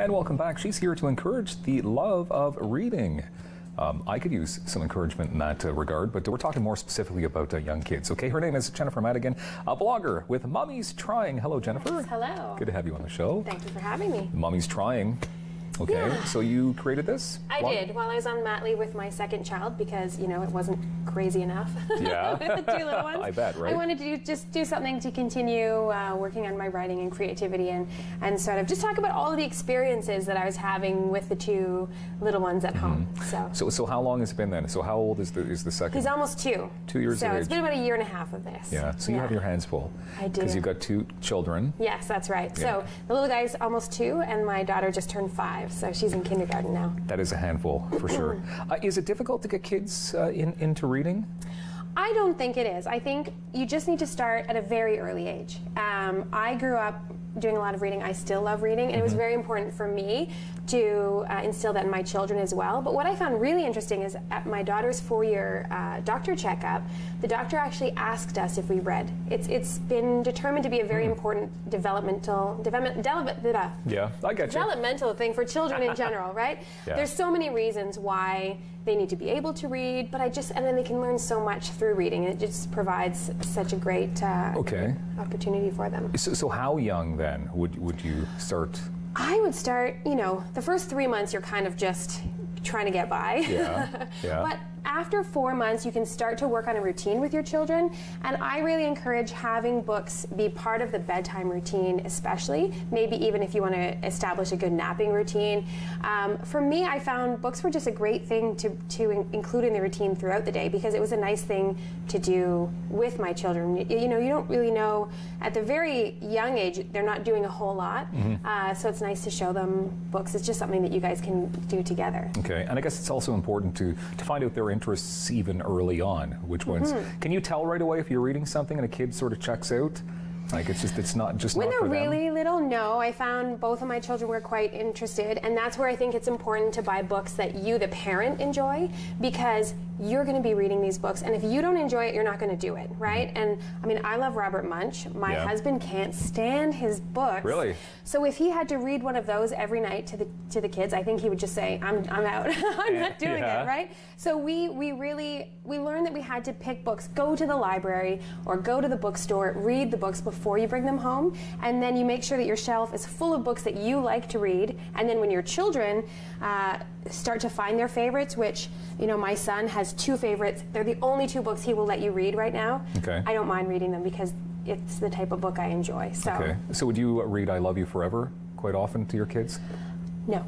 And welcome back. She's here to encourage the love of reading. I could use some encouragement in that regard, but we're talking more specifically about young kids. Okay, her name is Jennifer Madigan, a blogger with Mommy's Trying. Hello, Jennifer. Yes, hello. Good to have you on the show. Thank you for having me. Mommy's Trying. Okay, yeah. So you created this? I did while I was on mat leave with my second child because, you know, it wasn't crazy enough Yeah. with the two little ones. I bet, right? I wanted to just do something to continue working on my writing and creativity and sort of just talk about all of the experiences that I was having with the two little ones at home. So how long has it been then? So how old is the second? He's almost 2. 2 years so of age. It's been about a year and a half of this. Yeah, so you have your hands full. I do. Because you've got 2 children. Yes, that's right. Yeah. So the little guy's almost 2 and my daughter just turned 5, so she's in kindergarten now. That is a handful, for sure. Is it difficult to get kids into reading? I don't think it is. I think you just need to start at a very early age. I grew up doing a lot of reading. I still love reading, and it was very important for me to instill that in my children as well. But what I found really interesting is at my daughter's 4-year doctor checkup, the doctor actually asked us if we read. It's been determined to be a very important developmental thing for children in general, right? Yeah. There's so many reasons why they need to be able to read, but and then they can learn so much through reading. It just provides such a great opportunity for them. So how young then would you start? I would start, you know, the first 3 months you're kind of just trying to get by. Yeah, yeah. But after 4 months, you can start to work on a routine with your children, and I really encourage having books be part of the bedtime routine, especially, maybe even if you want to establish a good napping routine. For me, I found books were just a great thing to include in the routine throughout the day because it was a nice thing to do with my children. You know, you don't really know, at the very young age, they're not doing a whole lot, so it's nice to show them books. It's just something that you guys can do together. Okay, and I guess it's also important to find out their interests even early on. Which ones? Can you tell right away if you're reading something and a kid sort of checks out? Like it's not just when not they're for them? really little, no. I found both of my children were quite interested, and that's where I think it's important to buy books that you, the parent, enjoy, because you're going to be reading these books, and if you don't enjoy it, you're not going to do it, right? And I mean, I love Robert Munch. My husband can't stand his books. Really? So if he had to read one of those every night to the kids, I think he would just say, "I'm out. I'm not doing it." Right? So we learned that we had to pick books, go to the library or go to the bookstore, read the books before you bring them home, and then you make sure that your shelf is full of books that you like to read. And then when your children start to find their favorites, which, you know, my son has 2 favorites. They're the only 2 books he will let you read right now. Okay. I don't mind reading them because it's the type of book I enjoy. So. Okay. So would you read I Love You Forever quite often to your kids? No.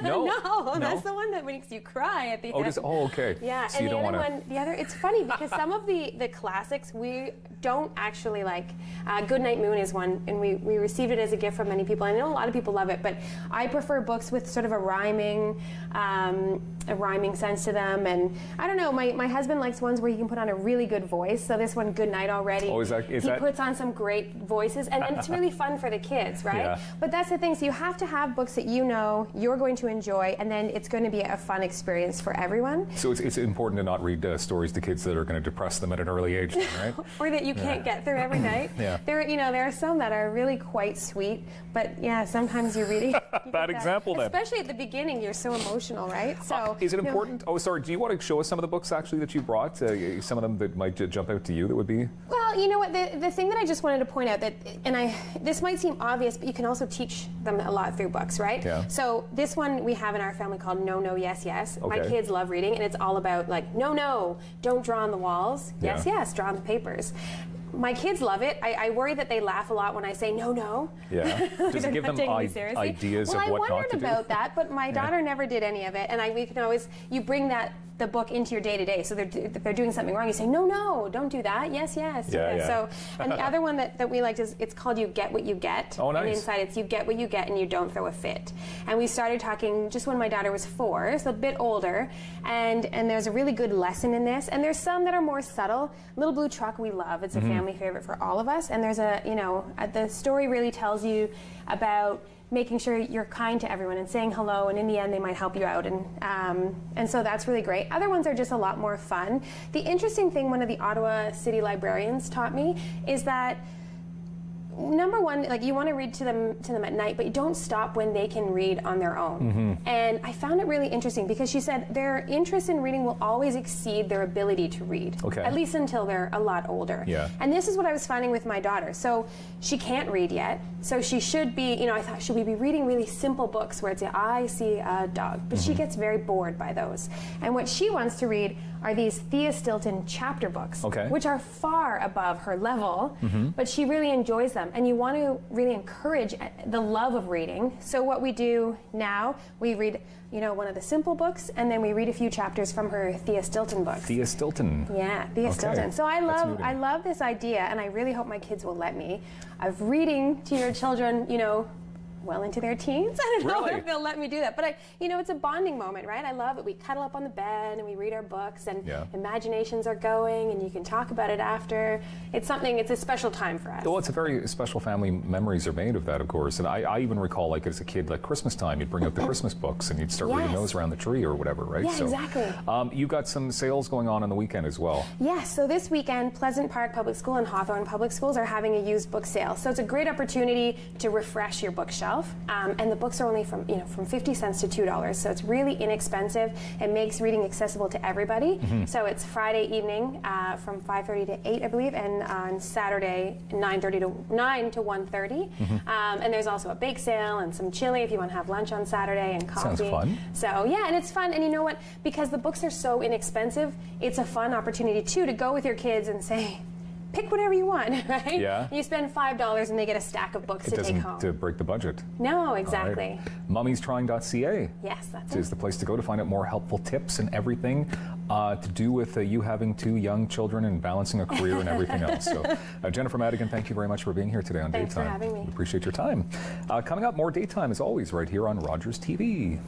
No? No, that's the one that makes you cry at the end. Okay. Yeah, so and you the don't other wanna... one, it's funny because some of the classics we don't actually like. Goodnight Moon is one, and we received it as a gift from many people. I know a lot of people love it, but I prefer books with sort of a rhyming sense to them. And I don't know, my husband likes ones where you can put on a really good voice. So this one, Goodnight Already, he puts on some great voices, and it's really fun for the kids, right? Yeah. But that's the thing, so you have to have books that you know you're going to enjoy, and then it's going to be a fun experience for everyone. So it's important to not read stories to kids that are going to depress them at an early age, right? Or that you can't get through every night. There are some that are really quite sweet, but yeah, sometimes you're reading. Bad example then. Especially at the beginning, you're so emotional, right? So is it important? Oh, sorry. Do you want to show us some of the books actually that you brought? Some of them that might jump out to you that would be. Well, you know what? The thing that I just wanted to point out this might seem obvious, but you can also teach them a lot through books, right? Yeah. So this one we have in our family called No, No, Yes, Yes. Okay. My kids love reading, and it's all about like, no, no, don't draw on the walls. Yes, yes, draw on the papers. My kids love it. I worry that they laugh a lot when I say no, no. Yeah. Does it give them ideas of what not to do? Well, I wondered about that, but my daughter never did any of it. And we can always, you bring the book into your day-to-day. So if they're doing something wrong, you say, no, no, don't do that. Yes, yes. Yeah. So, and the other one that we liked is, it's called You Get What You Get. Oh, nice. And inside it's You Get What You Get and You Don't Throw a Fit. And we started talking just when my daughter was 4, so a bit older. And there's a really good lesson in this. And there's some that are more subtle. Little Blue Truck we love. It's a family favorite for all of us. And there's the story really tells you about making sure you're kind to everyone and saying hello, and in the end they might help you out, and so that's really great. Other ones are just a lot more fun. The interesting thing one of the Ottawa City librarians taught me is that, number one, like you want to read to them at night, but you don't stop when they can read on their own. And I found it really interesting because she said their interest in reading will always exceed their ability to read, at least until they're a lot older. And this is what I was finding with my daughter. So she can't read yet, so she should be, you know, I thought, should we be reading really simple books where it's, I see a dog, but she gets very bored by those. And what she wants to read are these Thea Stilton chapter books, which are far above her level, but she really enjoys them. And you want to really encourage the love of reading. So what we do now, we read, you know, one of the simple books, and then we read a few chapters from her Thea Stilton books. Thea Stilton. Yeah, Thea Stilton. So I love this idea, and I really hope my kids will let me, of reading to your children, you know, well into their teens. I don't know if they'll let me do that, but you know, it's a bonding moment, right? I love it. We cuddle up on the bed and we read our books, and imaginations are going, and you can talk about it after. It's something. It's a special time for us. Well, it's a very special family. Memories are made of that, of course. And I even recall, like as a kid, like Christmas time, you'd bring out the Christmas books and you'd start reading those around the tree or whatever, right? Yeah, exactly. You got some sales going on the weekend as well. Yes. So this weekend, Pleasant Park Public School and Hawthorne Public Schools are having a used book sale. So it's a great opportunity to refresh your bookshelf. And the books are only from 50 cents to $2, so it's really inexpensive. It makes reading accessible to everybody. So it's Friday evening from 5:30 to 8, I believe, and on Saturday 9 to 1:30. And there's also a bake sale and some chili if you want to have lunch on Saturday, and coffee. Sounds fun. So yeah, and it's fun. And you know what? Because the books are so inexpensive, it's a fun opportunity too to go with your kids and say, pick whatever you want, right? Yeah. You spend $5 and they get a stack of books to take home. To break the budget. No, exactly. Mummy'strying.ca. Yes, that's is the place to go to find out more helpful tips and everything to do with you having 2 young children and balancing a career and everything else. So, Jennifer Madigan, thank you very much for being here today on Daytime. Thanks for having me. We appreciate your time. Coming up, more Daytime as always right here on Rogers TV.